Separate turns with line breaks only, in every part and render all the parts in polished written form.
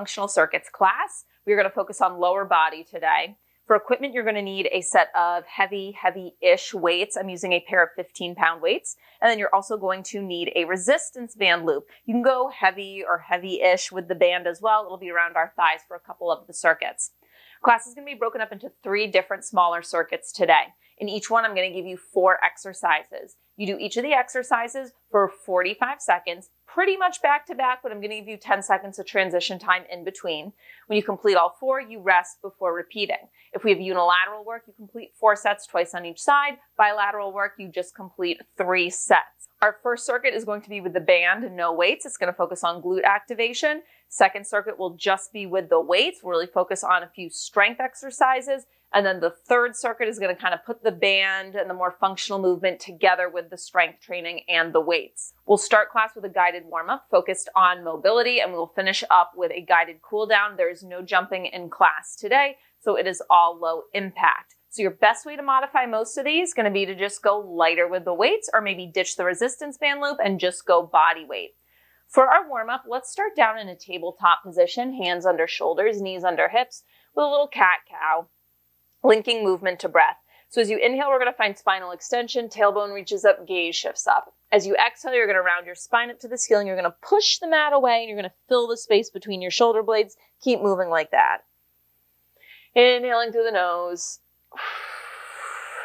functional circuits class. We're going to focus on lower body today. For equipment, you're going to need a set of heavy-ish weights. I'm using a pair of 15-pound weights. And then you're also going to need a resistance band loop. You can go heavy or heavy-ish with the band as well. It'll be around our thighs for a couple of the circuits. Class is going to be broken up into 3 different smaller circuits today. In each one, I'm going to give you 4 exercises. You do each of the exercises for 45 seconds, pretty much back to back, but I'm going to give you 10 seconds of transition time in between. When you complete all 4, you rest before repeating. If we have unilateral work, you complete 4 sets, twice on each side. Bilateral work, you just complete 3 sets. Our first circuit is going to be with the band and no weights. It's going to focus on glute activation. Second circuit will just be with the weights. We'll really focus on a few strength exercises. And then the third circuit is going to kind of put the band and the more functional movement together with the strength training and the weights. We'll start class with a guided warm-up focused on mobility, and we'll finish up with a guided cool-down. There is no jumping in class today, so it is all low impact. So your best way to modify most of these is going to be to just go lighter with the weights, or maybe ditch the resistance band loop and just go body weight. For our warm-up, let's start down in a tabletop position, hands under shoulders, knees under hips, with a little cat-cow. Linking movement to breath. So as you inhale, we're going to find spinal extension, tailbone reaches up, gaze shifts up. As you exhale, you're going to round your spine up to the ceiling. You're going to push the mat away, and you're going to fill the space between your shoulder blades. Keep moving like that. Inhaling through the nose.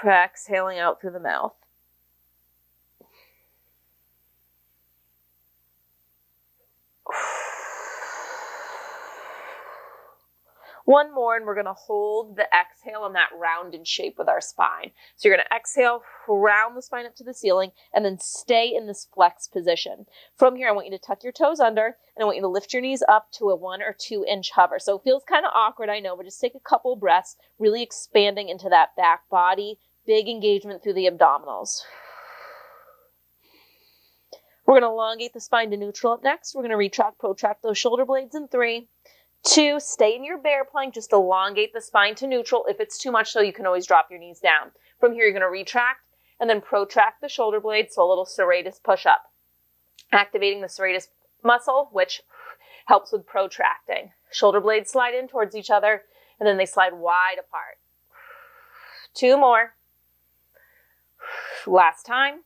Exhaling out through the mouth. One more, and we're going to hold the exhale in that rounded shape with our spine. So you're going to exhale, round the spine up to the ceiling, and then stay in this flex position. From here, I want you to tuck your toes under, and I want you to lift your knees up to a 1 or 2 inch hover. So it feels kind of awkward, I know, but just take a couple breaths, really expanding into that back body, big engagement through the abdominals. We're going to elongate the spine to neutral up next. We're going to retract, protract those shoulder blades in 3, 2, stay in your bear plank, just elongate the spine to neutral. If it's too much, though, you can always drop your knees down. From here, you're going to retract and then protract the shoulder blades, so a little serratus push-up. Activating the serratus muscle, which helps with protracting. Shoulder blades slide in towards each other, and then they slide wide apart. 2 more. Last time.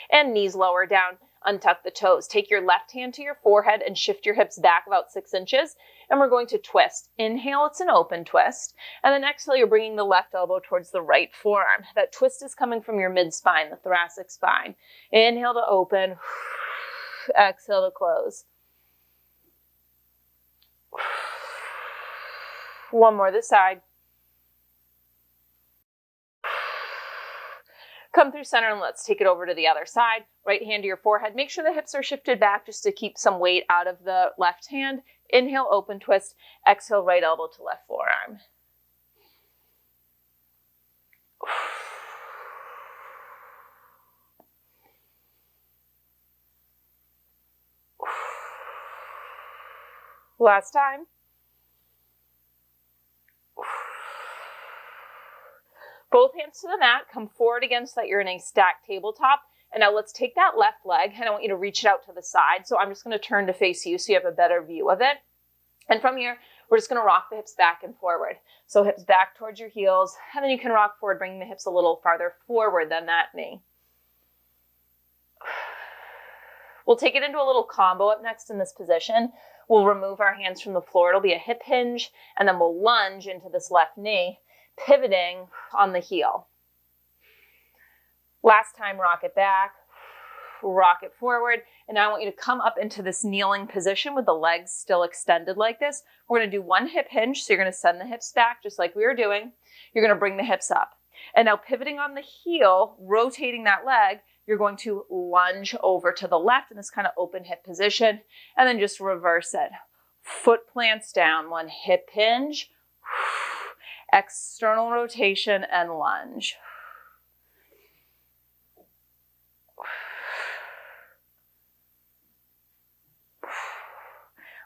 And knees lower down. Untuck the toes. Take your left hand to your forehead and shift your hips back about 6 inches. And we're going to twist. Inhale, it's an open twist. And then exhale, you're bringing the left elbow towards the right forearm. That twist is coming from your mid-spine, the thoracic spine. Inhale to open. Exhale to close. One more this side. Come through center and let's take it over to the other side. Right hand to your forehead. Make sure the hips are shifted back just to keep some weight out of the left hand. Inhale, open twist. Exhale, right elbow to left forearm. Last time. Both hands to the mat, come forward again so that you're in a stacked tabletop. And now let's take that left leg, and I want you to reach it out to the side. So I'm just going to turn to face you so you have a better view of it. And from here, we're just going to rock the hips back and forward. So hips back towards your heels, and then you can rock forward, bringing the hips a little farther forward than that knee. We'll take it into a little combo up next in this position. We'll remove our hands from the floor. It'll be a hip hinge, and then we'll lunge into this left knee, pivoting on the heel. Last time, rock it back, rock it forward, and now I want you to come up into this kneeling position with the legs still extended like this. We're going to do 1 hip hinge, so you're going to send the hips back just like we were doing. You're going to bring the hips up. And now pivoting on the heel, rotating that leg, you're going to lunge over to the left in this kind of open hip position, and then just reverse it. Foot plants down, 1 hip hinge, external rotation, and lunge.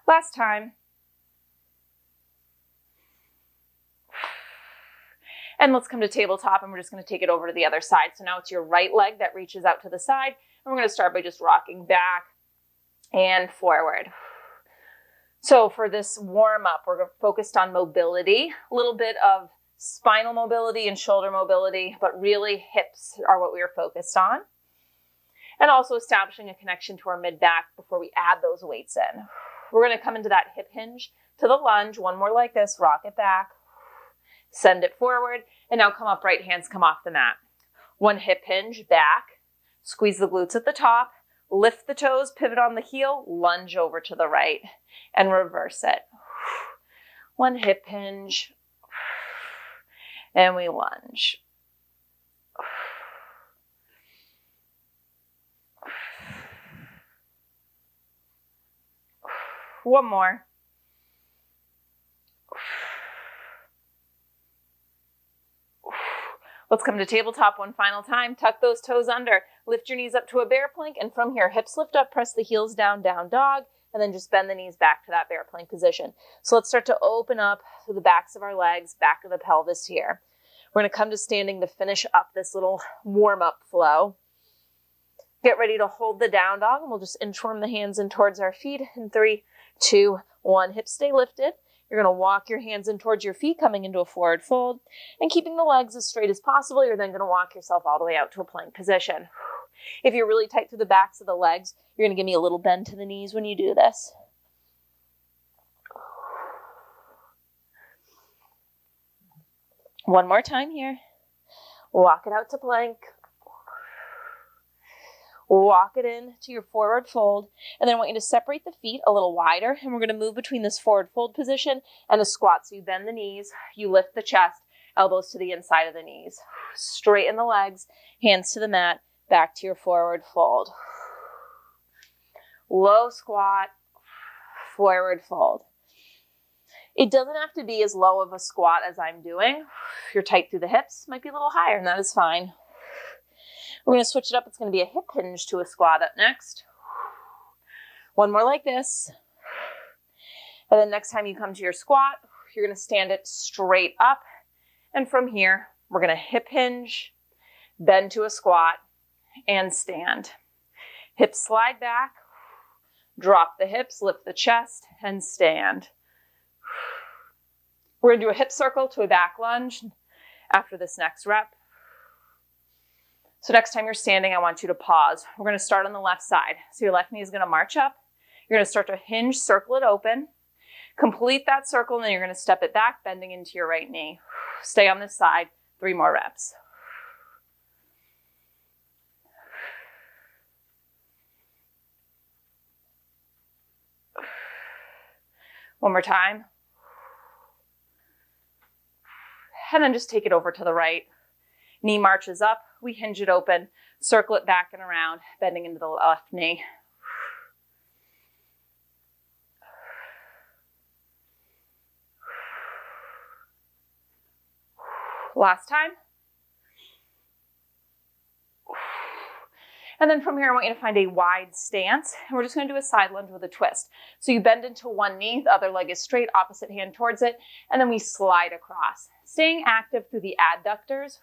Last time. And let's come to tabletop, and we're just going to take it over to the other side. So now it's your right leg that reaches out to the side, and we're going to start by just rocking back and forward. So for this warm up, we're focused on mobility, a little bit of spinal mobility and shoulder mobility, but really hips are what we are focused on. And also establishing a connection to our mid-back before we add those weights in. We're going to come into that hip hinge to the lunge. One more like this, rock it back, send it forward, and now come up, right hands come off the mat. One hip hinge, back, squeeze the glutes at the top, lift the toes, pivot on the heel, lunge over to the right, and reverse it. One hip hinge, and we lunge. One more. Let's come to tabletop one final time. Tuck those toes under. Lift your knees up to a bear plank. And from here, hips lift up, press the heels down, down dog. And then just bend the knees back to that bear plank position. So let's start to open up through the backs of our legs, back of the pelvis here. We're going to come to standing to finish up this little warm-up flow. Get ready to hold the down dog. And we'll just inchworm the hands in towards our feet. In 3, 2, 1. Hips stay lifted. You're going to walk your hands in towards your feet, coming into a forward fold, and keeping the legs as straight as possible. You're then going to walk yourself all the way out to a plank position. If you're really tight through the backs of the legs, you're going to give me a little bend to the knees when you do this. One more time here. Walk it out to plank. Walk it in to your forward fold, and then I want you to separate the feet a little wider, and we're going to move between this forward fold position and a squat. So you bend the knees, you lift the chest, elbows to the inside of the knees. Straighten the legs, hands to the mat, back to your forward fold. Low squat, forward fold. It doesn't have to be as low of a squat as I'm doing. If you're tight through the hips, it might be a little higher, and that is fine. We're going to switch it up. It's going to be a hip hinge to a squat up next. One more like this. And then next time you come to your squat, you're going to stand it straight up. And from here, we're going to hip hinge, bend to a squat, and stand. Hips slide back, drop the hips, lift the chest, and stand. We're going to do a hip circle to a back lunge after this next rep. So next time you're standing, I want you to pause. We're going to start on the left side. So your left knee is going to march up. You're going to start to hinge, circle it open. Complete that circle, and then you're going to step it back, bending into your right knee. Stay on this side. 3 more reps. One more time. And then just take it over to the right. Knee marches up. We hinge it open, circle it back and around, bending into the left knee. Last time. And then from here, I want you to find a wide stance. And we're just going to do a side lunge with a twist. So you bend into one knee, the other leg is straight, opposite hand towards it, and then we slide across. Staying active through the adductors.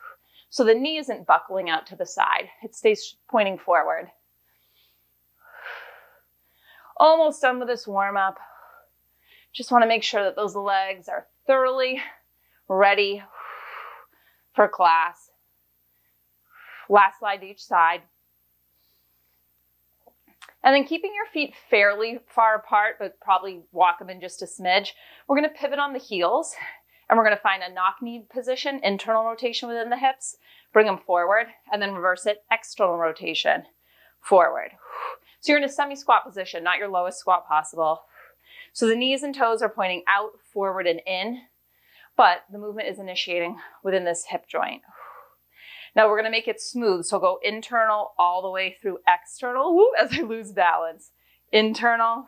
So the knee isn't buckling out to the side. It stays pointing forward. Almost done with this warm up. Just want to make sure that those legs are thoroughly ready for class. Last slide to each side. And then keeping your feet fairly far apart, but probably walk them in just a smidge. We're going to pivot on the heels. And we're going to find a knock-knee position, internal rotation within the hips, bring them forward, and then reverse it, external rotation, forward. So you're in a semi-squat position, not your lowest squat possible. So the knees and toes are pointing out, forward, and in, but the movement is initiating within this hip joint. Now we're going to make it smooth, so go internal all the way through external, as I lose balance. Internal,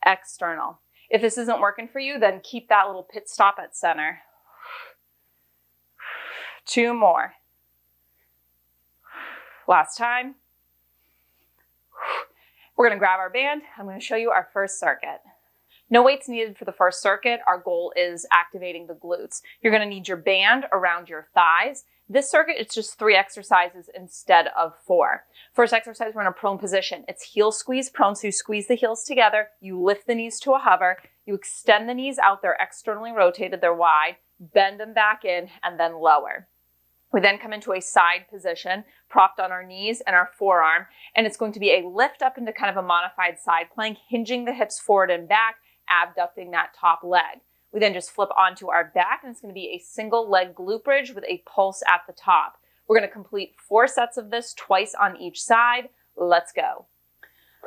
external. If this isn't working for you, then keep that little pit stop at center. 2 more. Last time. We're going to grab our band. I'm going to show you our first circuit. No weights needed for the first circuit. Our goal is activating the glutes. You're going to need your band around your thighs, This circuit, it's just 3 exercises instead of 4. First exercise, we're in a prone position. It's heel squeeze prone, so you squeeze the heels together, you lift the knees to a hover, you extend the knees out, they're externally rotated, they're wide, bend them back in, and then lower. We then come into a side position, propped on our knees and our forearm, and it's going to be a lift up into kind of a modified side plank, hinging the hips forward and back, abducting that top leg. We then just flip onto our back, and it's going to be a single leg glute bridge with a pulse at the top. We're going to complete 4 sets of this, twice on each side. Let's go.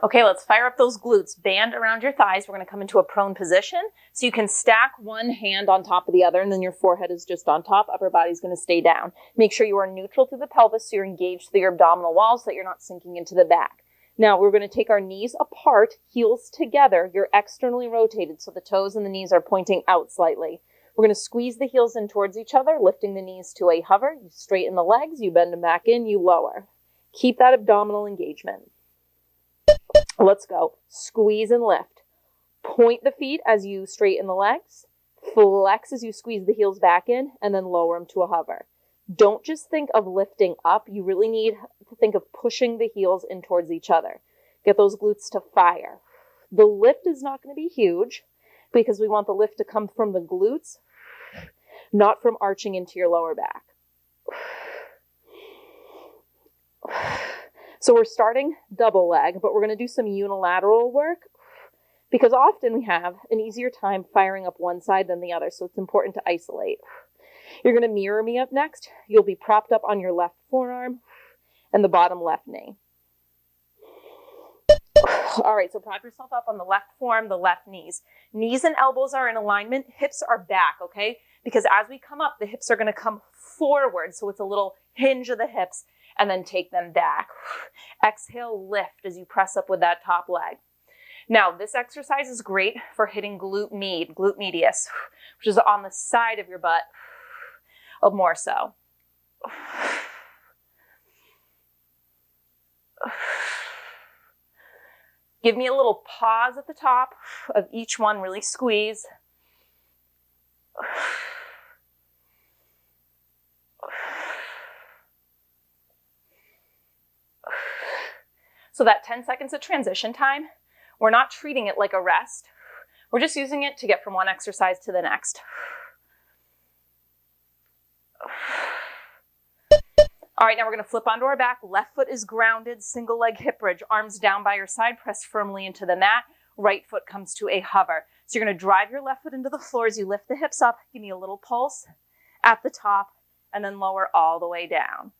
Okay, let's fire up those glutes. Band around your thighs. We're going to come into a prone position. So you can stack one hand on top of the other, and then your forehead is just on top. Upper body's going to stay down. Make sure you are neutral through the pelvis so you're engaged through your abdominal walls so that you're not sinking into the back. Now we're going to take our knees apart, heels together. You're externally rotated, so the toes and the knees are pointing out slightly. We're going to squeeze the heels in towards each other, lifting the knees to a hover. You straighten the legs, you bend them back in, you lower. Keep that abdominal engagement. Let's go. Squeeze and lift. Point the feet as you straighten the legs. Flex as you squeeze the heels back in, and then lower them to a hover. Don't just think of lifting up. You really need to think of pushing the heels in towards each other. Get those glutes to fire. The lift is not going to be huge because we want the lift to come from the glutes, not from arching into your lower back. So we're starting double leg, but we're going to do some unilateral work because often we have an easier time firing up one side than the other, so it's important to isolate. You're going to mirror me up next. You'll be propped up on your left forearm and the bottom left knee. All right, so prop yourself up on the left forearm, the left knees. Knees and elbows are in alignment. Hips are back, okay? Because as we come up, the hips are going to come forward, so it's a little hinge of the hips, and then take them back. Exhale, lift as you press up with that top leg. Now, this exercise is great for hitting glute medius, which is on the side of your butt, more so. Give me a little pause at the top of each one, really squeeze. So that 10 seconds of transition time, we're not treating it like a rest. We're just using it to get from one exercise to the next. All right, now we're going to flip onto our back. Left foot is grounded, single leg hip bridge, arms down by your side, press firmly into the mat. Right foot comes to a hover. So you're going to drive your left foot into the floor as you lift the hips up. Give me a little pulse at the top and then lower all the way down.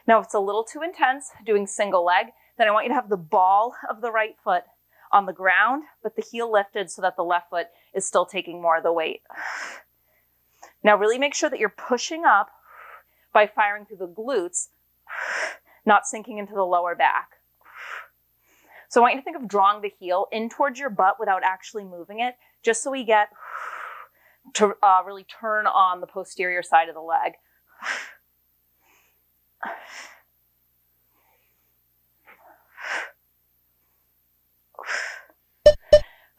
Now, if it's a little too intense doing single leg, then I want you to have the ball of the right foot on the ground, but the heel lifted so that the left foot is still taking more of the weight. Now, really make sure that you're pushing up by firing through the glutes, not sinking into the lower back. So I want you to think of drawing the heel in towards your butt without actually moving it, just so we get to really turn on the posterior side of the leg.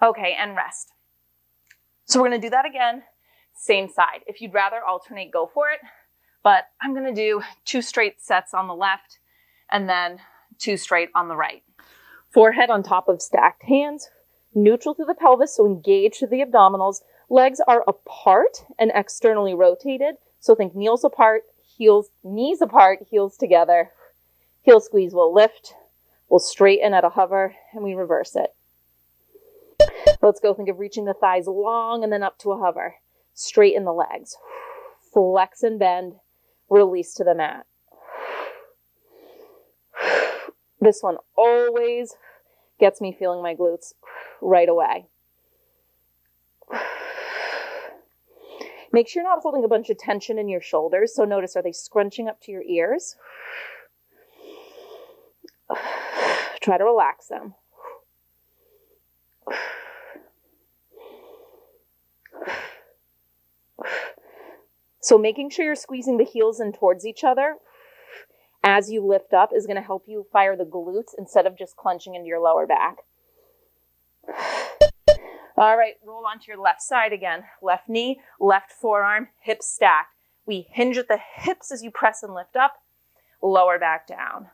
Okay, and rest. So we're going to do that again, same side. If you'd rather alternate, go for it. But I'm going to do 2 straight sets on the left and then 2 straight on the right. Forehead on top of stacked hands, neutral to the pelvis, so engage to the abdominals. Legs are apart and externally rotated. So think knees apart, knees apart, heels together. Heel squeeze will lift, we'll straighten at a hover, and we reverse it. Let's go. Think of reaching the thighs long and then up to a hover. Straighten the legs. Flex and bend. Release to the mat. This one always gets me feeling my glutes right away. Make sure you're not holding a bunch of tension in your shoulders. So notice, are they scrunching up to your ears? Try to relax them. So making sure you're squeezing the heels in towards each other as you lift up is going to help you fire the glutes instead of just clenching into your lower back. All right, roll onto your left side again. Left knee, left forearm, hips stacked. We hinge at the hips as you press and lift up, lower back down.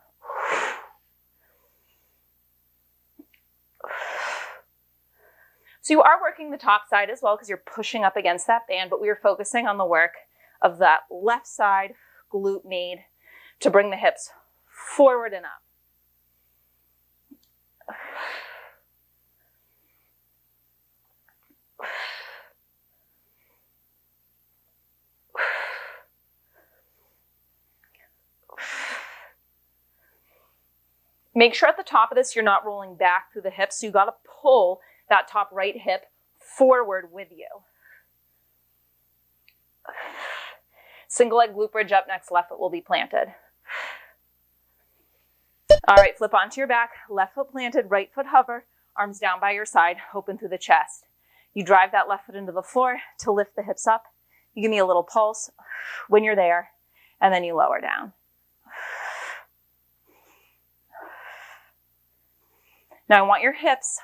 So you are working the top side as well because you're pushing up against that band, but we are focusing on the work of that left side glute med to bring the hips forward and up. Make sure at the top of this, you're not rolling back through the hips. So you got to pull that top right hip forward with you. Single leg glute bridge up next, left foot will be planted. All right, flip onto your back, left foot planted, right foot hover, arms down by your side, open through the chest. You drive that left foot into the floor to lift the hips up. You give me a little pulse when you're there, and then you lower down. Now I want your hips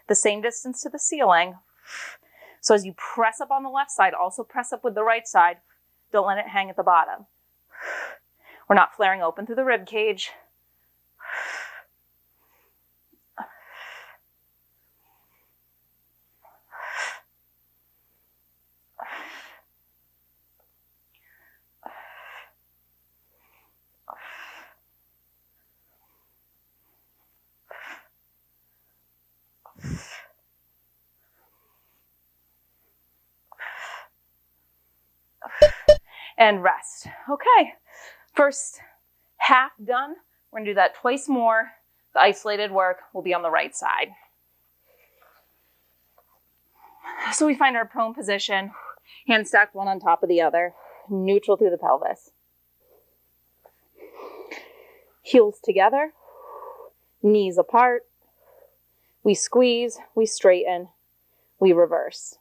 the same distance to the ceiling. So as you press up on the left side, also press up with the right side. Don't let it hang at the bottom. We're not flaring open through the rib cage. And rest. Okay, first half done. We're gonna do that twice more. The isolated work will be on the right side. So we find our prone position, hands stacked one on top of the other, neutral through the pelvis. Heels together, knees apart. We squeeze, we straighten, we reverse.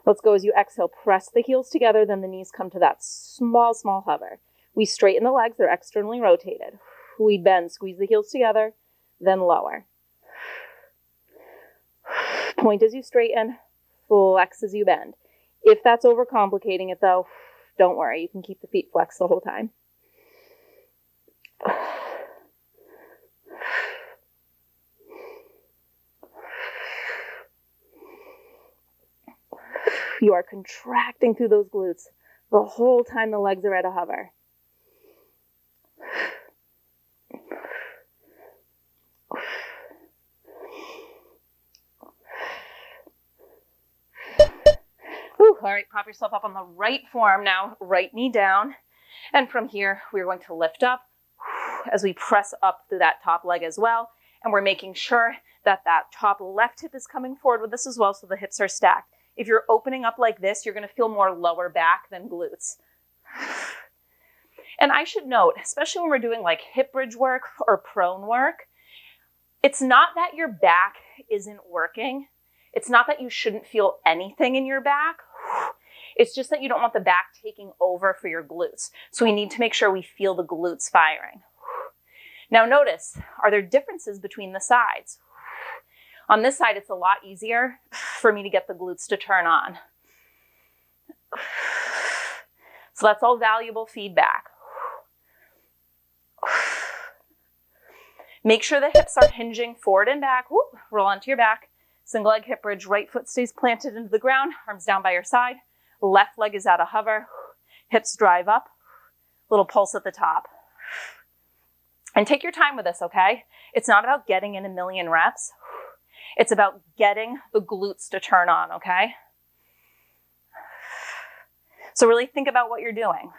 Let's go as you exhale, press the heels together, then the knees come to that small, small hover. We straighten the legs, they're externally rotated. We bend, squeeze the heels together, then lower. Point as you straighten, flex as you bend. If that's overcomplicating it though, don't worry, you can keep the feet flexed the whole time. You are contracting through those glutes the whole time the legs are at a hover. Whew. All right, prop yourself up on the right forearm now, right knee down. And from here, we're going to lift up as we press up through that top leg as well. And we're making sure that that top left hip is coming forward with us as well, so the hips are stacked. If you're opening up like this, you're going to feel more lower back than glutes. And I should note, especially when we're doing like hip bridge work or prone work, it's not that your back isn't working. It's not that you shouldn't feel anything in your back. It's just that you don't want the back taking over for your glutes. So we need to make sure we feel the glutes firing. Now notice, are there differences between the sides? On this side, it's a lot easier for me to get the glutes to turn on. So that's all valuable feedback. Make sure the hips are hinging forward and back. Whoop, roll onto your back. Single leg hip bridge, right foot stays planted into the ground, arms down by your side. Left leg is at a hover. Hips drive up. Little pulse at the top. And take your time with this, okay? It's not about getting in a million reps. It's about getting the glutes to turn on, okay? So really think about what you're doing.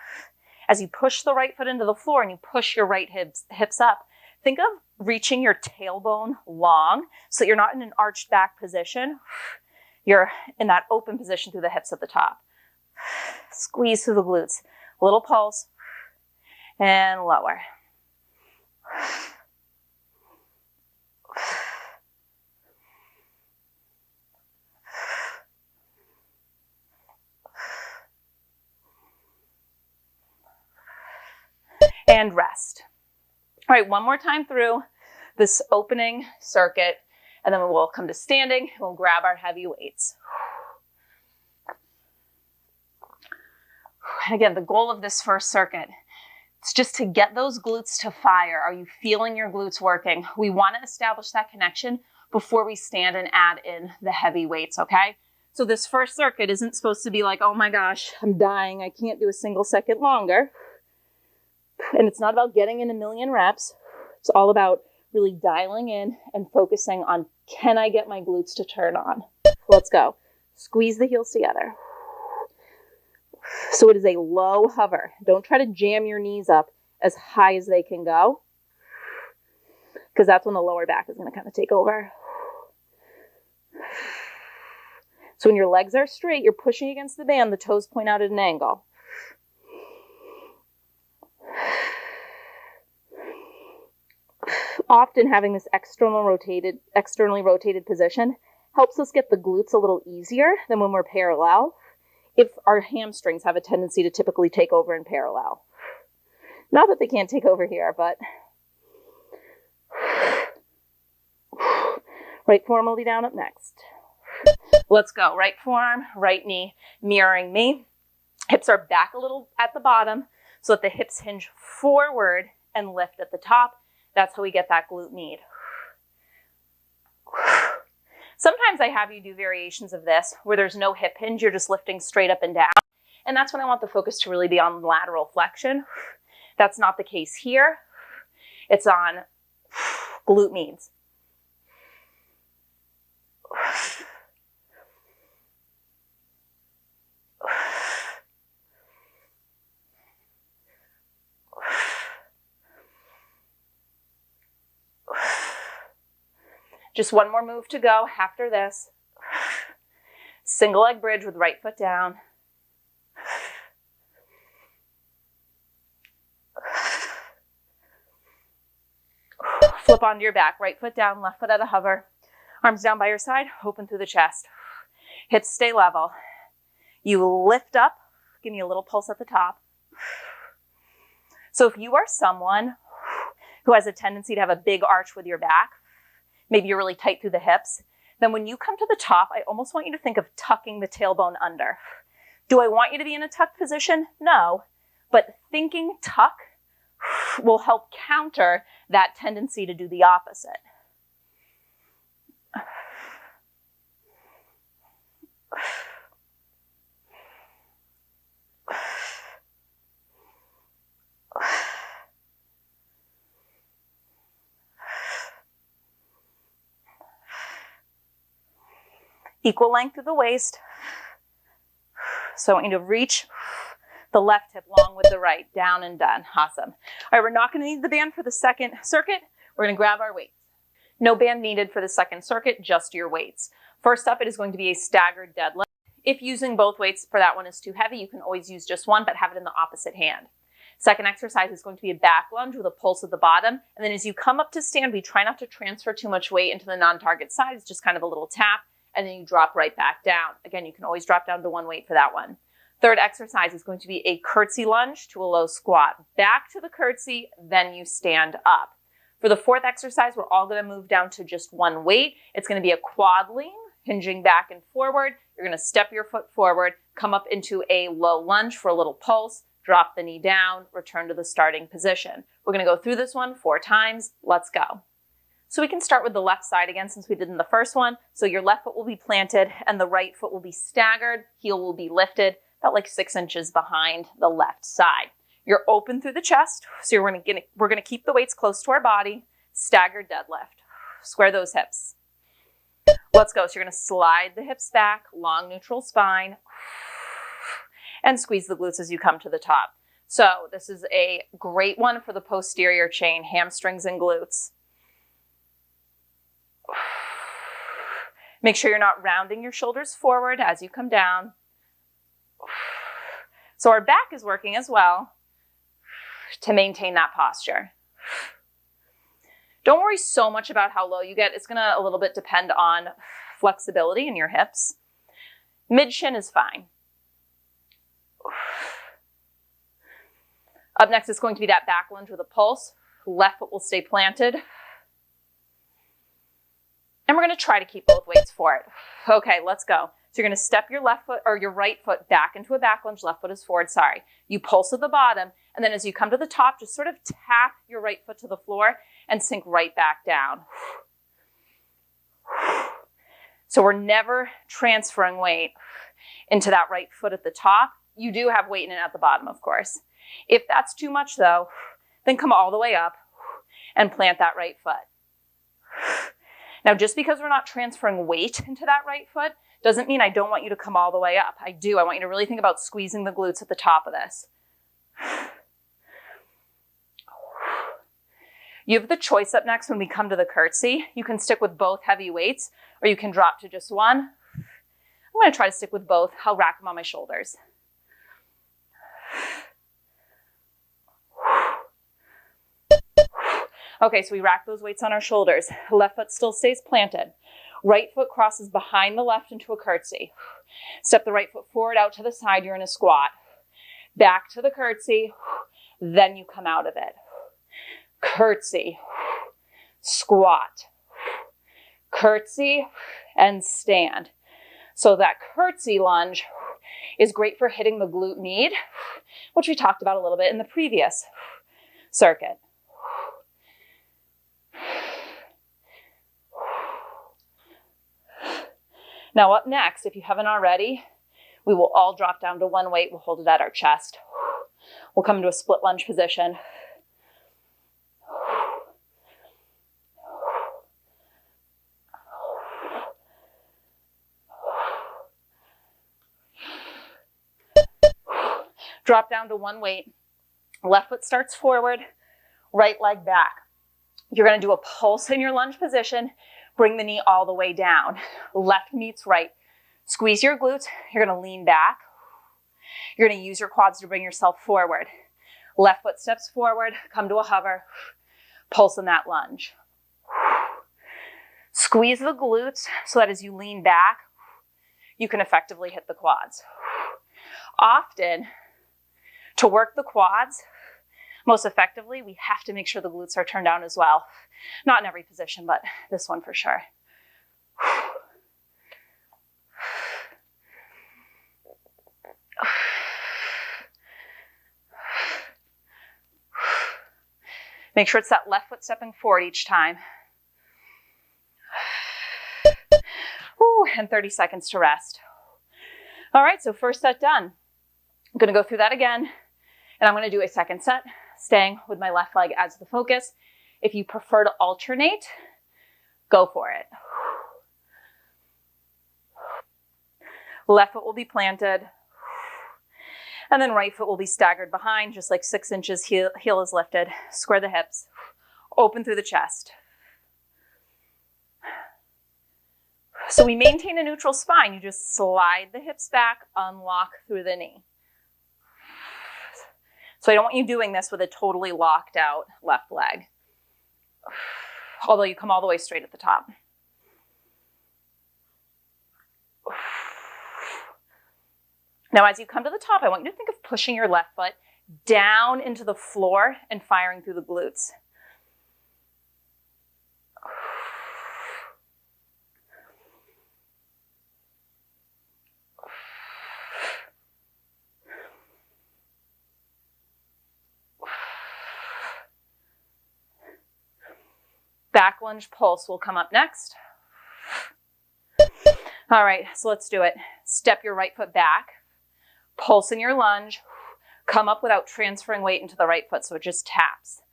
As you push the right foot into the floor and you push your right hips up, think of reaching your tailbone long so you're not in an arched back position. You're in that open position through the hips at the top. Squeeze through the glutes. Little pulse and lower. And rest. All right, one more time through. this opening circuit, and then we'll come to standing, and we'll grab our heavy weights. And again, the goal of this first circuit, it's just to get those glutes to fire. Are you feeling your glutes working? We want to establish that connection before we stand and add in the heavy weights, okay? So this first circuit isn't supposed to be like, oh my gosh, I'm dying. I can't do a single second longer. And it's not about getting in a million reps. It's all about really dialing in and focusing on, can I get my glutes to turn on? Let's go. Squeeze the heels together. So it is a low hover. Don't try to jam your knees up as high as they can go, because that's when the lower back is going to kind of take over. So when your legs are straight, you're pushing against the band, the toes point out at an angle. Often having this externally rotated position helps us get the glutes a little easier than when we're parallel, if our hamstrings have a tendency to typically take over in parallel. Not that they can't take over here, but right forearm will be down up next. Let's go. Right forearm, right knee, mirroring me. Hips are back a little at the bottom so that the hips hinge forward and lift at the top. That's how we get that glute med. Sometimes I have you do variations of this where there's no hip hinge, you're just lifting straight up and down. And that's when I want the focus to really be on lateral flexion. That's not the case here. It's on glute meds. Just one more move to go after this. Single leg bridge with right foot down. Flip onto your back, right foot down, left foot at a hover. Arms down by your side, open through the chest. Hips stay level. You lift up, give me a little pulse at the top. So if you are someone who has a tendency to have a big arch with your back, maybe you're really tight through the hips, then when you come to the top, I almost want you to think of tucking the tailbone under. Do I want you to be in a tucked position? No, but thinking tuck will help counter that tendency to do the opposite. Equal length of the waist. So I want you to reach the left hip long with the right, down and done. Awesome. All right, we're not going to need the band for the second circuit. We're going to grab our weights. No band needed for the second circuit, just your weights. First up, it is going to be a staggered deadlift. If using both weights for that one is too heavy, you can always use just one, but have it in the opposite hand. Second exercise is going to be a back lunge with a pulse at the bottom. And then as you come up to stand, we try not to transfer too much weight into the non-target side. It's just kind of a little tap. And then you drop right back down. Again, you can always drop down to one weight for that one. Third exercise is going to be a curtsy lunge to a low squat. Back to the curtsy, then you stand up. For the fourth exercise, we're all going to move down to just one weight. It's going to be a quad lean, hinging back and forward. You're going to step your foot forward, come up into a low lunge for a little pulse, drop the knee down, return to the starting position. We're going to go through this one 4 times. Let's go. So we can start with the left side again, since we did in the first one. So your left foot will be planted and the right foot will be staggered. Heel will be lifted about like 6 inches behind the left side. You're open through the chest. So we're going to keep the weights close to our body. Staggered deadlift. Square those hips. Let's go. So you're going to slide the hips back, long neutral spine, and squeeze the glutes as you come to the top. So this is a great one for the posterior chain, hamstrings and glutes. Make sure you're not rounding your shoulders forward as you come down. So our back is working as well to maintain that posture. Don't worry so much about how low you get. It's going to a little bit depend on flexibility in your hips. Mid shin is fine. Up next is going to be that back lunge with a pulse. Left foot will stay planted. And we're going to try to keep both weights for it. Okay, let's go. So you're going to step your left foot or your right foot back into a back lunge. Left foot is forward, sorry. You pulse at the bottom. And then as you come to the top, just sort of tap your right foot to the floor and sink right back down. So we're never transferring weight into that right foot at the top. You do have weight in it at the bottom, of course. If that's too much though, then come all the way up and plant that right foot. Now, just because we're not transferring weight into that right foot doesn't mean I don't want you to come all the way up. I do. I want you to really think about squeezing the glutes at the top of this. You have the choice up next when we come to the curtsy. You can stick with both heavy weights or you can drop to just one. I'm going to try to stick with both. I'll rack them on my shoulders. Okay, so we rack those weights on our shoulders. Left foot still stays planted. Right foot crosses behind the left into a curtsy. Step the right foot forward out to the side, you're in a squat. Back to the curtsy, then you come out of it. Curtsy, squat, curtsy, and stand. So that curtsy lunge is great for hitting the glute med, which we talked about a little bit in the previous circuit. Now up next, if you haven't already, we will all drop down to one weight. We'll hold it at our chest. We'll come into a split lunge position. Drop down to one weight. Left foot starts forward, right leg back. You're going to do a pulse in your lunge position. Bring the knee all the way down. Left meets right. Squeeze your glutes. You're going to lean back. You're going to use your quads to bring yourself forward. Left foot steps forward. Come to a hover. Pulse in that lunge. Squeeze the glutes so that as you lean back, you can effectively hit the quads. Often, to work the quads most effectively, we have to make sure the glutes are turned down as well. Not in every position, but this one for sure. Make sure it's that left foot stepping forward each time. Woo, and 30 seconds to rest. All right, so first set done. I'm going to go through that again, and I'm going to do a second set, staying with my left leg as the focus. If you prefer to alternate, go for it. Left foot will be planted, and then right foot will be staggered behind, just like 6 inches, heel is lifted. Square the hips, open through the chest. So we maintain a neutral spine. You just slide the hips back, unlock through the knee. So I don't want you doing this with a totally locked out left leg, although you come all the way straight at the top. Now, as you come to the top, I want you to think of pushing your left foot down into the floor and firing through the glutes. Back lunge pulse will come up next. All right, so let's do it. Step your right foot back, pulse in your lunge, come up without transferring weight into the right foot, so it just taps.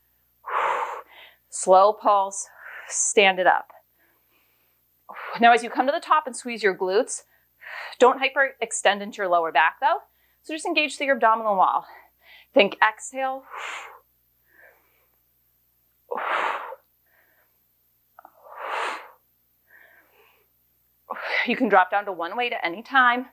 Slow pulse, stand it up. Now as you come to the top and squeeze your glutes, don't hyperextend into your lower back though, so just engage through your abdominal wall. Think exhale. You can drop down to one weight at any time.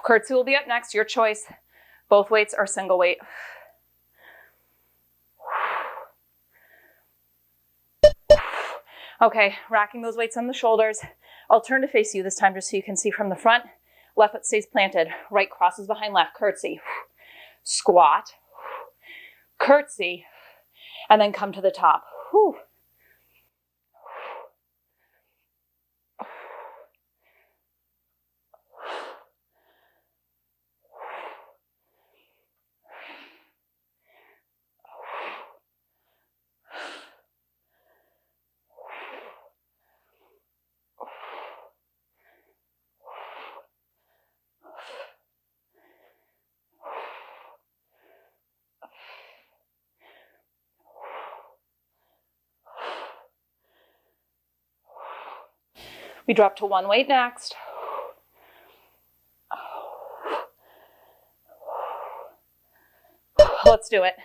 Curtsy will be up next, your choice. Both weights are single weight. Okay, racking those weights on the shoulders. I'll turn to face you this time just so you can see from the front. Left foot stays planted. Right crosses behind left. Curtsy. Squat. Curtsy. And then come to the top. Whew. We drop to one weight next. Let's do it.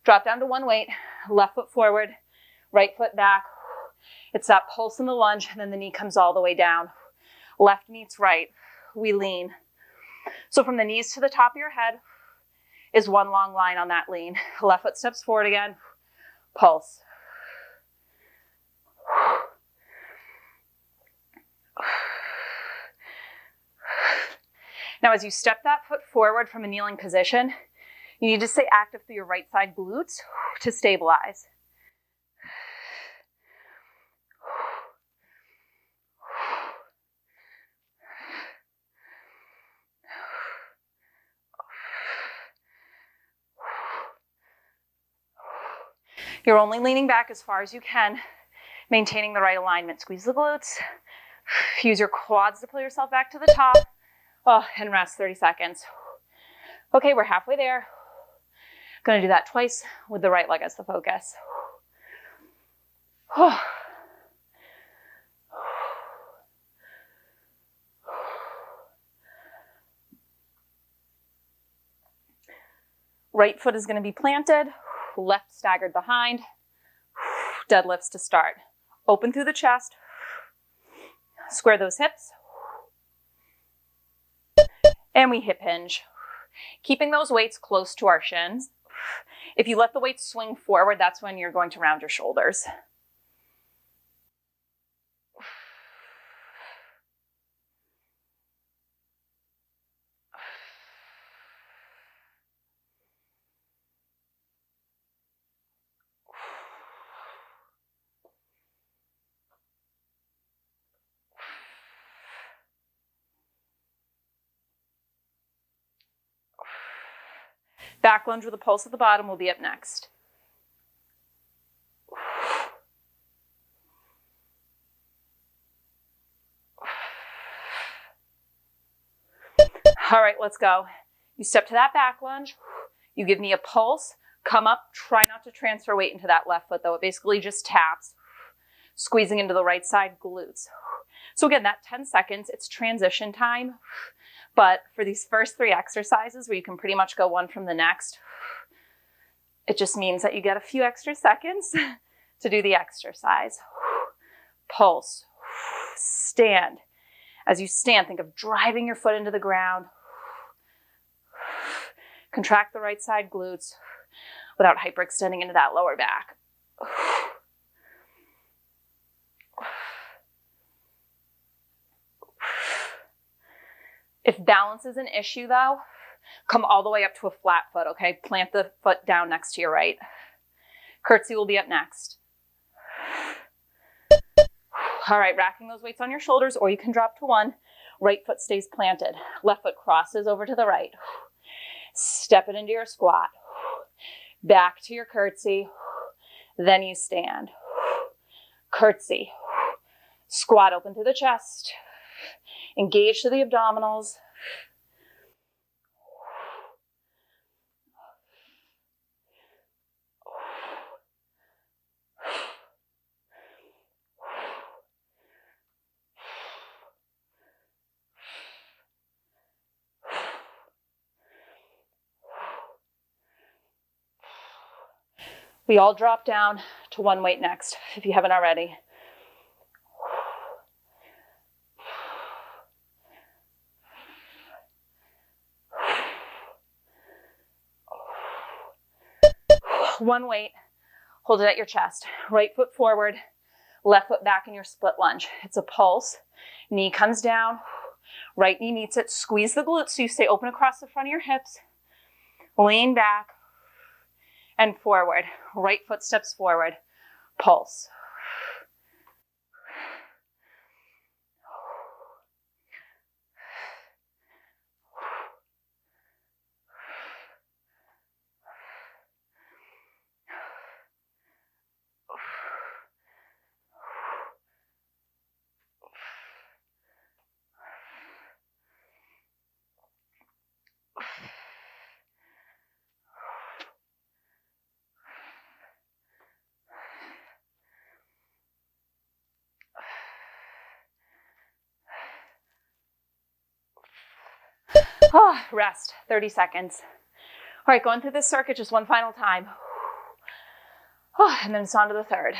Drop down to one weight, left foot forward, right foot back. It's that pulse in the lunge, and then the knee comes all the way down. Left meets right. We lean. So from the knees to the top of your head is one long line on that lean. Left foot steps forward again. Pulse. Now, as you step that foot forward from a kneeling position, you need to stay active through your right side glutes to stabilize. You're only leaning back as far as you can, maintaining the right alignment. Squeeze the glutes. Use your quads to pull yourself back to the top. Oh, and rest 30 seconds. Okay, we're halfway there. Gonna do that twice with the right leg as the focus. Right foot is gonna be planted, left staggered behind. Deadlifts to start. Open through the chest. Square those hips. And we hip hinge. Keeping those weights close to our shins. If you let the weights swing forward, that's when you're going to round your shoulders. Back lunge with a pulse at the bottom will be up next. All right, let's go. You step to that back lunge. You give me a pulse. Come up. Try not to transfer weight into that left foot, though. It basically just taps, squeezing into the right side glutes. So again, that 10 seconds, it's transition time. But for these first 3 exercises where you can pretty much go one from the next, it just means that you get a few extra seconds to do the exercise. Pulse. Stand. As you stand, think of driving your foot into the ground. Contract the right side glutes without hyperextending into that lower back. If balance is an issue though, come all the way up to a flat foot, okay? Plant the foot down next to your right. Curtsy will be up next. All right, racking those weights on your shoulders, or you can drop to one. Right foot stays planted. Left foot crosses over to the right. Step it into your squat. Back to your curtsy. Then you stand. Curtsy. Squat open through the chest. Engage to the abdominals. We all drop down to one weight next, if you haven't already. One weight, hold it at your chest. Right foot forward, Left foot back in your split lunge. It's a pulse. Knee comes down. Right knee meets it. Squeeze the glutes so you stay open across the front of your hips. Lean back and forward. Right foot steps forward. Pulse. Oh, rest, 30 seconds. All right, going through this circuit just one final time. Oh, and then it's on to the third.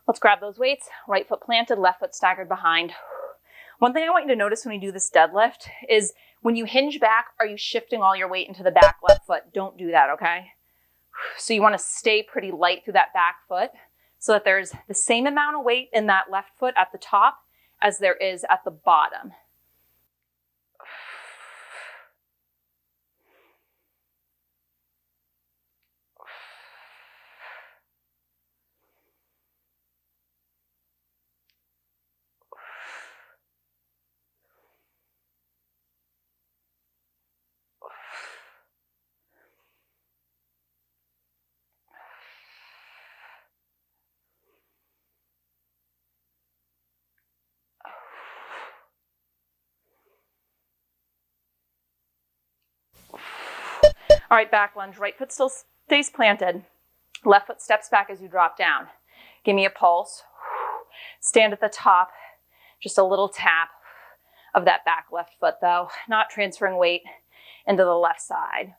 Let's grab those weights. Right foot planted, left foot staggered behind. One thing I want you to notice when you do this deadlift is when you hinge back, are you shifting all your weight into the back left foot? Don't do that, okay? So you want to stay pretty light through that back foot so that there's the same amount of weight in that left foot at the top as there is at the bottom. All right, back lunge. Right foot still stays planted. Left foot steps back as you drop down. Give me a pulse. Stand at the top. Just a little tap of that back left foot though, not transferring weight into the left side.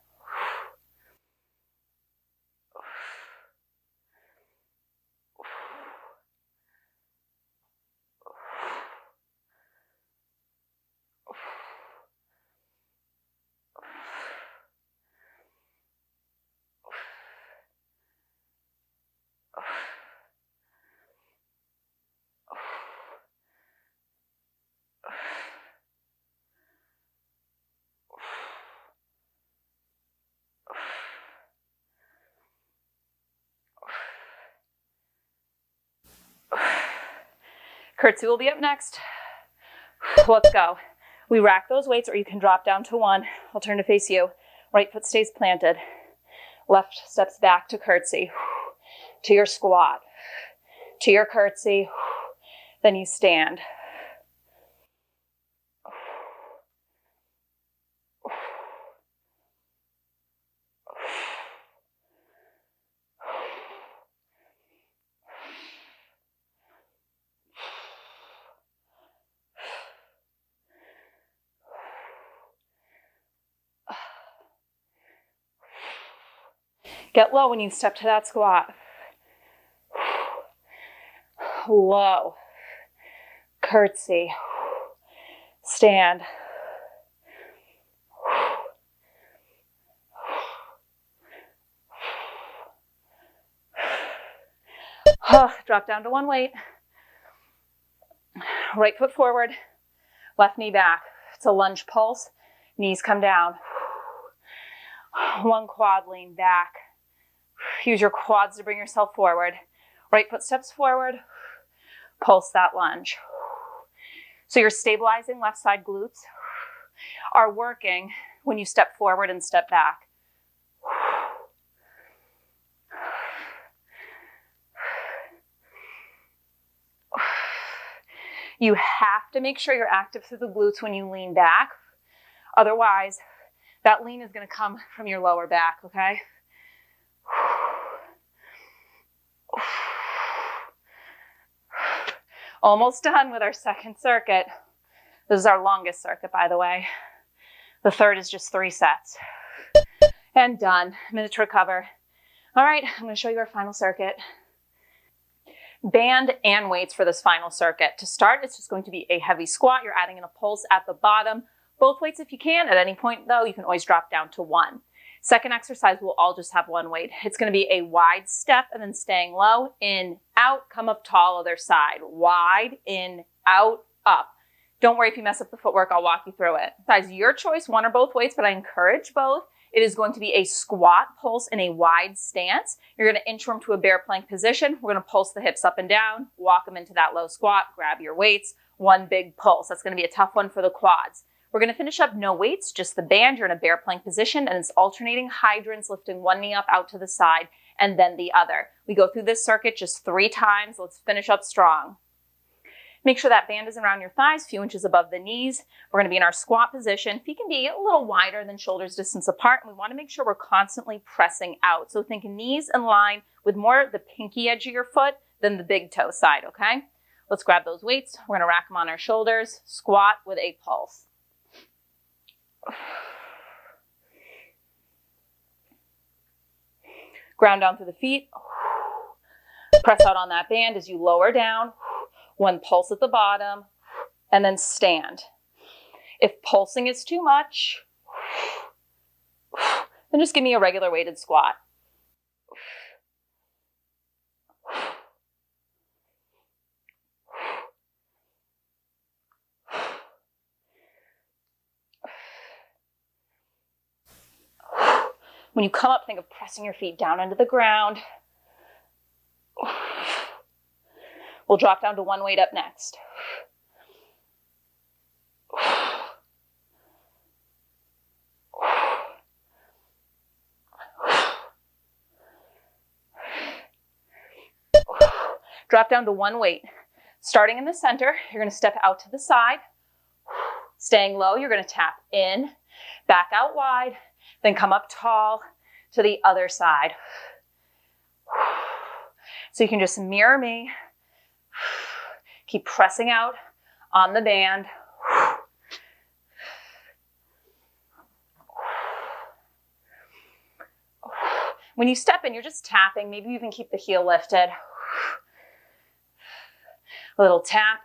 Curtsy will be up next. Let's go. We rack those weights, or you can drop down to one. I'll turn to face you. Right foot stays planted. Left steps back to curtsy. To your squat. To your curtsy. Then you stand. Get low when you step to that squat. Low. Curtsy. Stand. Drop down to one weight. Right foot forward. Left knee back. It's a lunge pulse. Knees come down. One quad lean back. Use your quads to bring yourself forward. Right foot steps forward. Pulse that lunge. So your stabilizing left side glutes are working when you step forward and step back. You have to make sure you're active through the glutes when you lean back. Otherwise, that lean is going to come from your lower back, okay? Almost done with our second circuit. This is our longest circuit, by the way. The third is just 3 sets. And done. A minute to recover. All right, I'm going to show you our final circuit. Band and weights for this final circuit. To start, it's just going to be a heavy squat. You're adding in a pulse at the bottom. Both weights if you can. At any point though, you can always drop down to one. Second exercise, we'll all just have one weight. It's going to be a wide step and then staying low, in, out, come up tall, other side. Wide, in, out, up. Don't worry if you mess up the footwork, I'll walk you through it. Guys, your choice, one or both weights, but I encourage both. It is going to be a squat pulse in a wide stance. You're going to inchworm to a bear plank position. We're going to pulse the hips up and down, walk them into that low squat, grab your weights, one big pulse. That's going to be a tough one for the quads. We're going to finish up no weights, just the band. You're in a bear plank position and it's alternating hydrants, lifting one knee up out to the side and then the other. We go through this circuit just 3 times. Let's finish up strong. Make sure that band is around your thighs, a few inches above the knees. We're going to be in our squat position. Feet can be a little wider than shoulders distance apart, and we want to make sure we're constantly pressing out. So think knees in line with more the pinky edge of your foot than the big toe side, okay? Let's grab those weights. We're going to rack them on our shoulders. Squat with a pulse. Ground down through the feet. Press out on that band as you lower down. One pulse at the bottom, and then stand. If pulsing is too much, then just give me a regular weighted squat. When you come up, think of pressing your feet down into the ground. We'll drop down to one weight up next. Drop down to one weight. Starting in the center, you're going to step out to the side. Staying low, you're going to tap in, back out wide, then come up tall to the other side. So you can just mirror me. Keep pressing out on the band. When you step in, you're just tapping. Maybe you even keep the heel lifted. A little tap.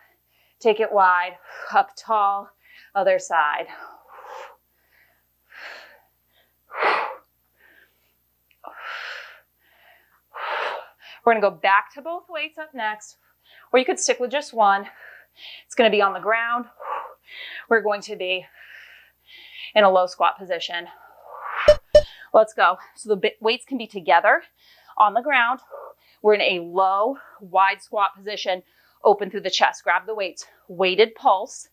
Take it wide. Up tall. Other side. We're going to go back to both weights up next. Or you could stick with just one. It's going to be on the ground. We're going to be in a low squat position. Let's go. So the weights can be together on the ground. We're in a low, wide squat position, open through the chest. Grab the weights, weighted pulse.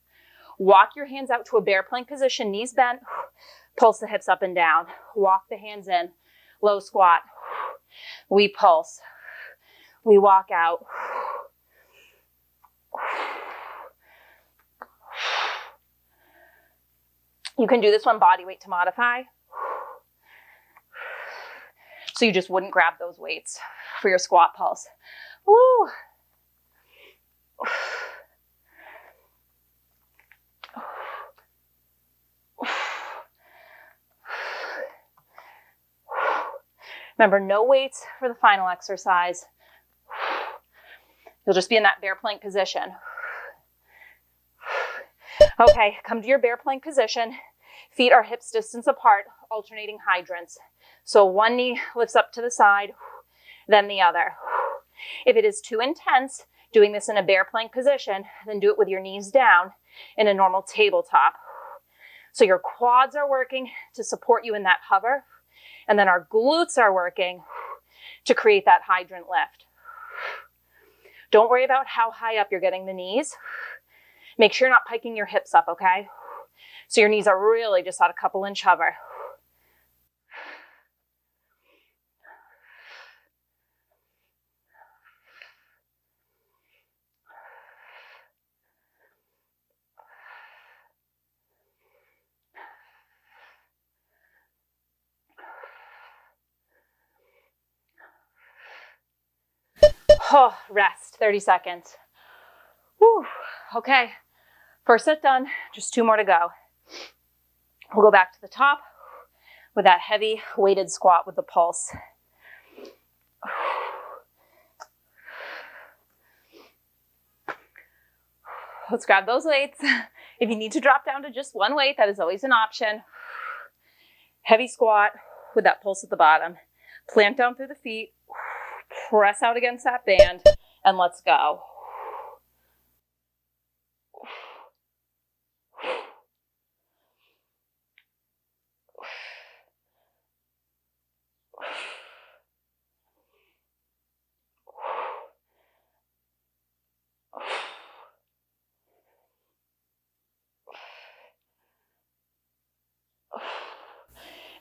Walk your hands out to a bear plank position, knees bent. Pulse the hips up and down. Walk the hands in, low squat. We pulse. We walk out. You can do this one body weight to modify. So you just wouldn't grab those weights for your squat pulse. Woo. Remember, no weights for the final exercise. You'll just be in that bear plank position. Okay, come to your bear plank position. Feet are hips distance apart, alternating hydrants. So one knee lifts up to the side, then the other. If it is too intense, doing this in a bear plank position, then do it with your knees down in a normal tabletop. So your quads are working to support you in that hover, and then our glutes are working to create that hydrant lift. Don't worry about how high up you're getting the knees. Make sure you're not piking your hips up, okay? So your knees are really just at a couple inch hover. Oh, rest, 30 seconds. Whew. Okay, first set done, just 2 more to go. We'll go back to the top with that heavy weighted squat with the pulse. Let's grab those weights. If you need to drop down to just one weight, that is always an option. Heavy squat with that pulse at the bottom. Plant down through the feet. Press out against that band, and let's go.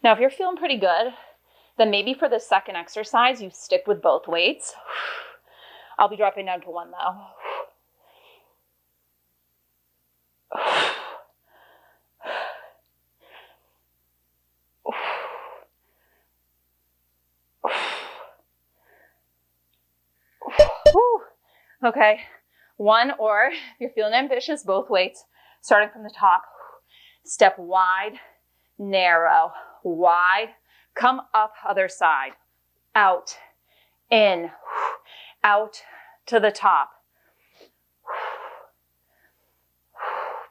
Now, if you're feeling pretty good, then maybe for the second exercise, you stick with both weights. I'll be dropping down to one though. Okay, one, or if you're feeling ambitious, both weights, starting from the top. Step wide, narrow, wide, come up other side, out, in, out to the top.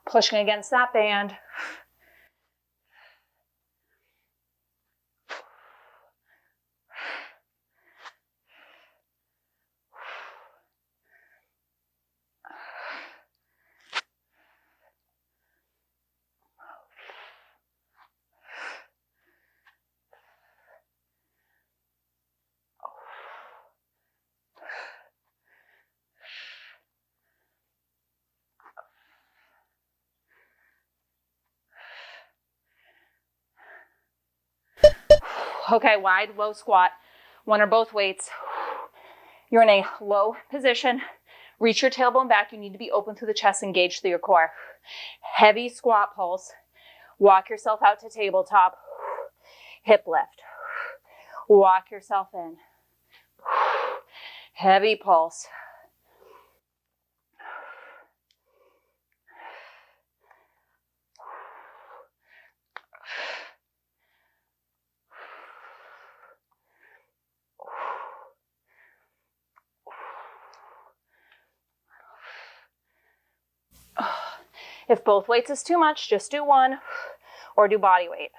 Pushing against that band. Okay, wide, low squat, one or both weights. You're in a low position. Reach your tailbone back. You need to be open through the chest, engaged through your core. Heavy squat pulse. Walk yourself out to tabletop. Hip lift. Walk yourself in. Heavy pulse. If both weights is too much, just do one or do body weight.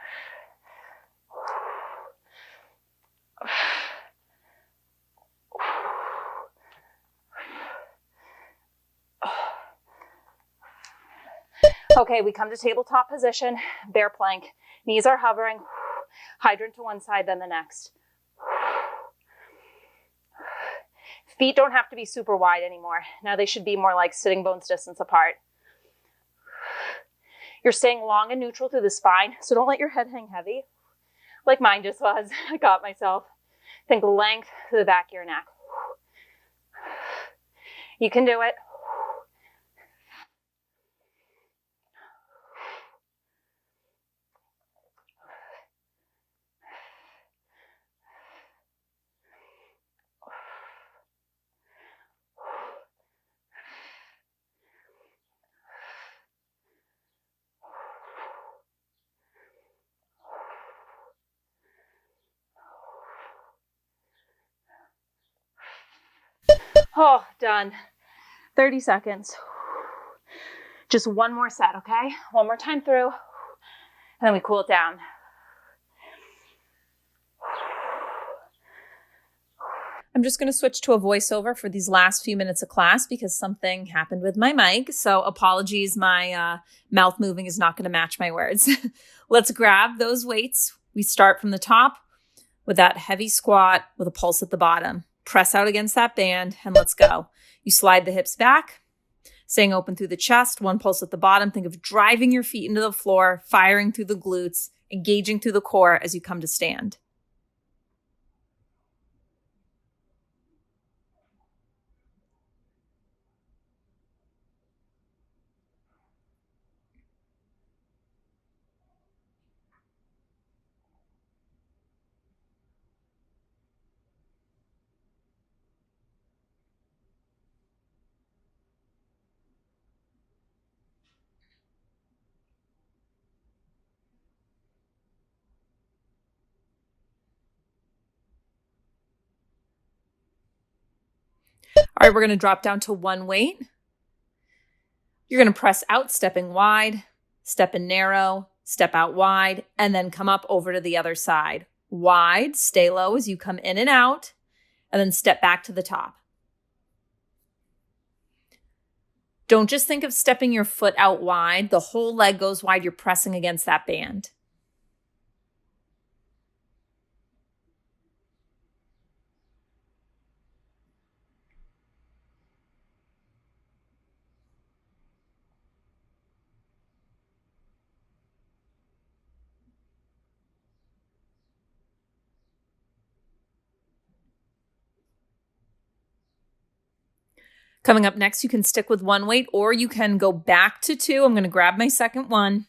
Okay, we come to tabletop position, bear plank. Knees are hovering, hydrant to one side, then the next. Feet don't have to be super wide anymore. Now they should be more like sitting bones distance apart. You're staying long and neutral through the spine, so don't let your head hang heavy, like mine just was. I got myself. Think length to the back of your neck. You can do it. Oh, done. 30 seconds. Just one more set, okay? One more time through, and then we cool it down. I'm just going to switch to a voiceover for these last few minutes of class because something happened with my mic. So apologies, my mouth moving is not going to match my words. Let's grab those weights. We start from the top with that heavy squat with a pulse at the bottom. Press out against that band and let's go. You slide the hips back, staying open through the chest, one pulse at the bottom. Think of driving your feet into the floor, firing through the glutes, engaging through the core as you come to stand. All right, we're going to drop down to one weight. You're going to press out, stepping wide, step in narrow, step out wide, and then come up over to the other side. Wide, stay low as you come in and out, and then step back to the top. Don't just think of stepping your foot out wide. The whole leg goes wide. You're pressing against that band. Coming up next, you can stick with one weight or you can go back to two. I'm going to grab my second one.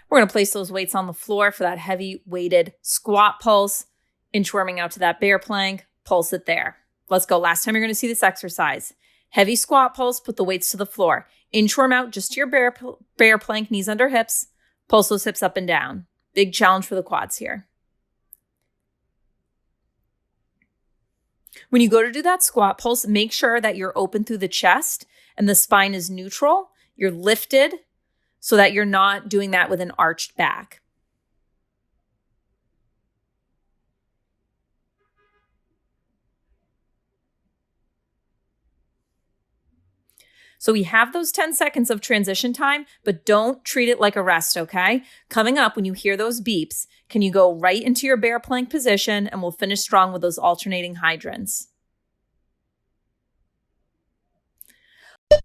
We're going to place those weights on the floor for that heavy weighted squat pulse. Inchworming out to that bear plank, pulse it there. Let's go. Last time you're going to see this exercise. Heavy squat pulse, put the weights to the floor. Inchworm out just to your bear plank, knees under hips. Pulse those hips up and down. Big challenge for the quads here. When you go to do that squat pulse, make sure that you're open through the chest and the spine is neutral. You're lifted so that you're not doing that with an arched back. So we have those 10 seconds of transition time, but don't treat it like a rest, okay? Coming up, when you hear those beeps, can you go right into your bear plank position, and we'll finish strong with those alternating hydrants.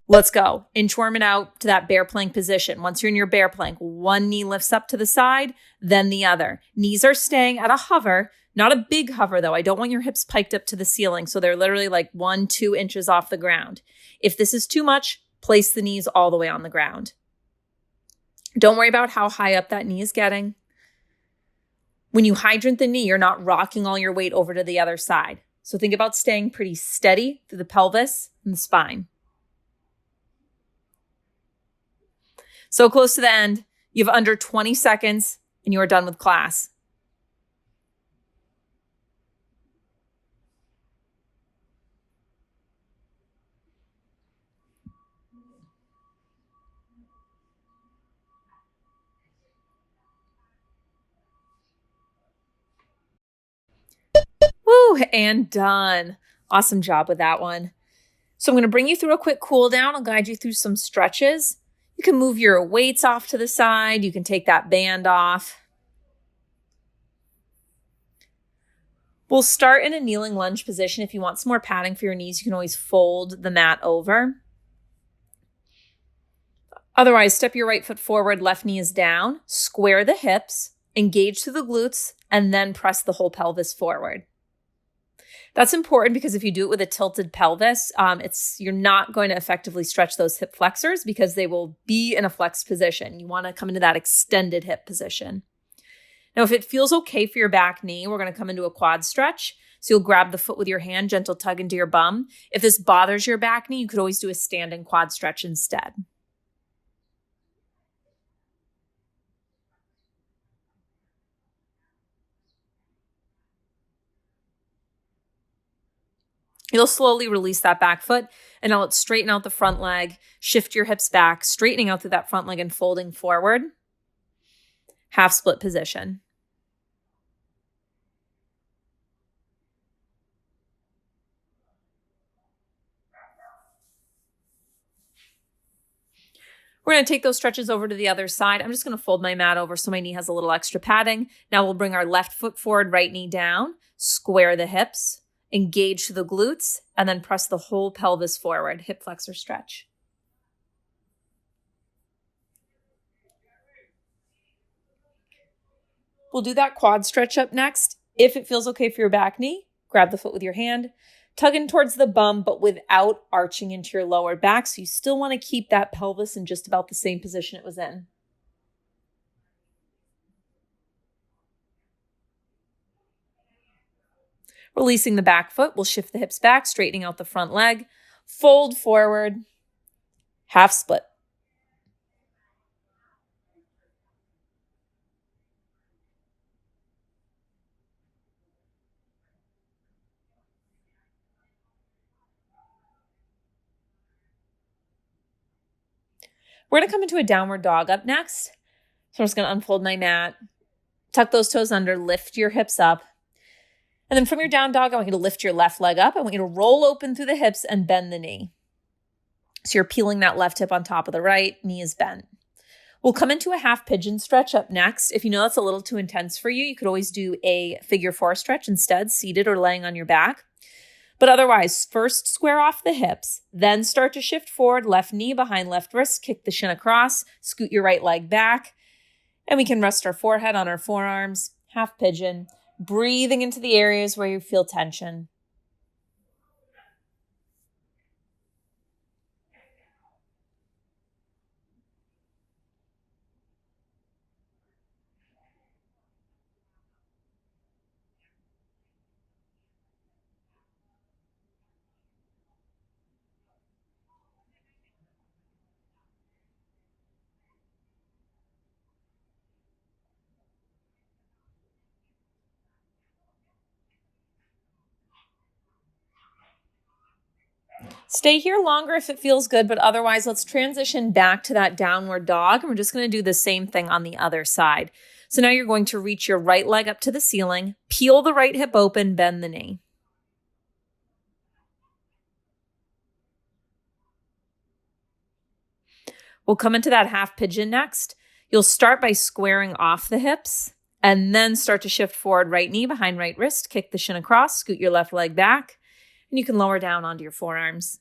Let's go. Inchworm it out to that bear plank position. Once you're in your bear plank, one knee lifts up to the side, then the other. Knees are staying at a hover, not a big hover though. I don't want your hips piked up to the ceiling. So they're literally like 1-2 inches off the ground. If this is too much, place the knees all the way on the ground. Don't worry about how high up that knee is getting. When you hydrant the knee, you're not rocking all your weight over to the other side. So think about staying pretty steady through the pelvis and the spine. So close to the end, you have under 20 seconds and you are done with class. Woo, and done. Awesome job with that one. So I'm going to bring you through a quick cool down. I'll guide you through some stretches. You can move your weights off to the side. You can take that band off. We'll start in a kneeling lunge position. If you want some more padding for your knees, you can always fold the mat over. Otherwise, step your right foot forward, left knee is down, square the hips, engage through the glutes, and then press the whole pelvis forward. That's important because if you do it with a tilted pelvis, you're not going to effectively stretch those hip flexors because they will be in a flexed position. You want to come into that extended hip position. Now, if it feels okay for your back knee, we're going to come into a quad stretch. So you'll grab the foot with your hand, gentle tug into your bum. If this bothers your back knee, you could always do a standing quad stretch instead. You'll slowly release that back foot and now let's straighten out the front leg, shift your hips back, straightening out through that front leg and folding forward. Half split position. We're going to take those stretches over to the other side. I'm just going to fold my mat over so my knee has a little extra padding. Now we'll bring our left foot forward, right knee down, square the hips, engage the glutes, and then press the whole pelvis forward, hip flexor stretch. We'll do that quad stretch up next. If it feels okay for your back knee, grab the foot with your hand, tug in towards the bum, but without arching into your lower back. So you still want to keep that pelvis in just about the same position it was in. Releasing the back foot, we'll shift the hips back, straightening out the front leg, fold forward, half split. We're going to come into a downward dog up next. So I'm just going to unfold my mat, tuck those toes under, lift your hips up. And then from your down dog, I want you to lift your left leg up. I want you to roll open through the hips and bend the knee. So you're peeling that left hip on top of the right, knee is bent. We'll come into a half pigeon stretch up next. If you know that's a little too intense for you, you could always do a figure 4 stretch instead, seated or laying on your back. But otherwise, first square off the hips, then start to shift forward, left knee behind left wrist, kick the shin across, scoot your right leg back, and we can rest our forehead on our forearms, half pigeon, breathing into the areas where you feel tension. Stay here longer if it feels good, but otherwise let's transition back to that downward dog. And we're just going to do the same thing on the other side. So now you're going to reach your right leg up to the ceiling, peel the right hip open, bend the knee. We'll come into that half pigeon next. You'll start by squaring off the hips and then start to shift forward, right knee behind right wrist, kick the shin across, scoot your left leg back, and you can lower down onto your forearms.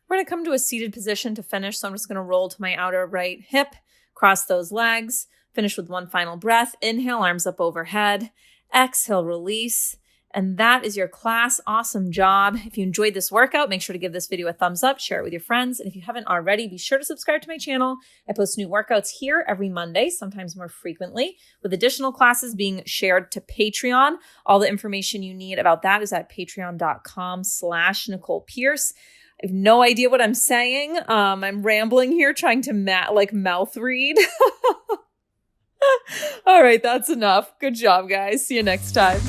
We're going to come to a seated position to finish. So I'm just going to roll to my outer right hip, cross those legs, finish with one final breath. Inhale, arms up overhead. Exhale, release. And that is your class. Awesome job. If you enjoyed this workout, make sure to give this video a thumbs up, share it with your friends. And if you haven't already, be sure to subscribe to my channel. I post new workouts here every Monday, sometimes more frequently, with additional classes being shared to Patreon. All the information you need about that is at patreon.com/Nicole Pierce. I have no idea what I'm saying. I'm rambling here trying to mouth read. All right, that's enough. Good job, guys. See you next time.